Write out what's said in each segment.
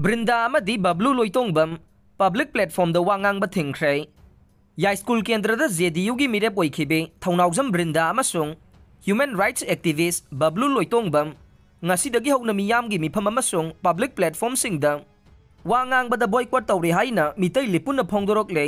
Brinda amadi Bablu Loitongbam public platform the wangang bathingkhre ya school kendra da JDU gi mirep oikhibe thaunaujam Brinda amasung human rights activist Bablu Loitongbam ngasi dagi hokna miyam gi mifam amasung public platform singda wangang bada boycott tawri haina mitai lipuna phongdorok le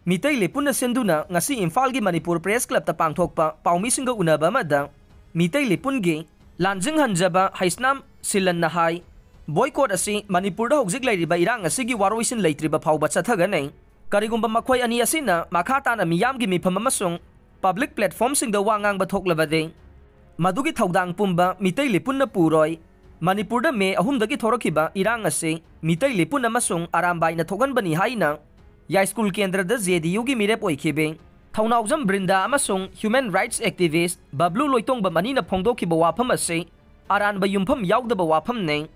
mitai lipuna senduna ngasi Imphal gi Manipur Press Club ta pangthokpa paumi singa unaba mada mitai lipun gi lanjing hanjaba haisnam silan nahai boycott asi Manipur da hojik lairiba irang asigi waroisin leitriba phawba chathagane karigumba makhoi ani asina makhata na miyam gi mifam amasung public platform sing da wangang ba thoklabade madugi thaudang pumba mitai lipun na puroi Manipur da me ahum dagi thorakiba irang ase mitai lipun amasung arambai na thogan bani haina ya school kendra da JDU gi mirep oikhibe thaunaujam Brinda amasung human rights activist Bablu Loitongba mani na phongdokiba wafam ase aran ba yumpham yaudaba wafam ne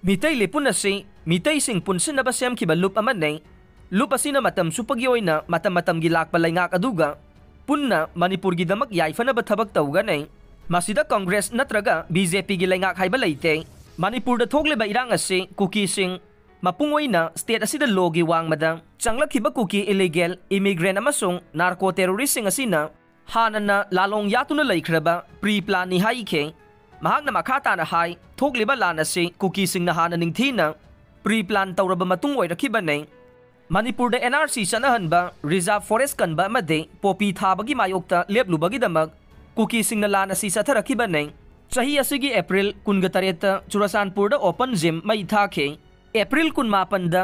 mitai lipun ase mitai sing punsin na basem kiba loop amane loop asina matam supagi oina matam gi lakpa laingak aduga punna Manipur gi damak yaifana ba thabak tawgane masida Congress natraga BJP gi laingak haiba leite Manipur da thogle ba irang ase cookie sing mapungoina state asida law gi wangmada changlakhiba cookie illegal immigrant amasung narco terrorist sing asina hanana lalong yatuna laikhraba pre-plan ni haike mahakna makhata na hai thogliba lan ase cookie sing na hana ningthina pre-plan tawraba matung oirakibane Manipur da NRC sanahanba reserve forest kanba made popi thabagi mayokta leplubagi damak cookie sing na lan asi satharakibane sahi asigi April 18 Churasanpur da open gym mai thake April 18 da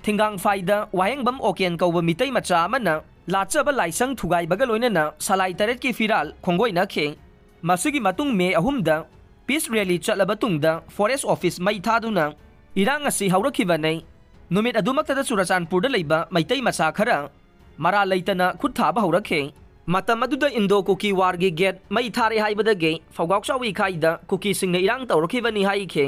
thingang faida wahengbam oken kawba mitai macha amana lachaba laisang thugai baga loinana salai taret ki firal khongoi na khe masigi matung me ahumda peace rally chalaba tungda forest office mai thaduna irang asi haurakibane numit adumakta da Churachandpur da leiba maitai macha khara mara leitana khut thaba haurakhe matam aduda Indo cookie war gi get mai thare haibada ge fogak chawi khaida cookie sing na irang tawrakibani hai khe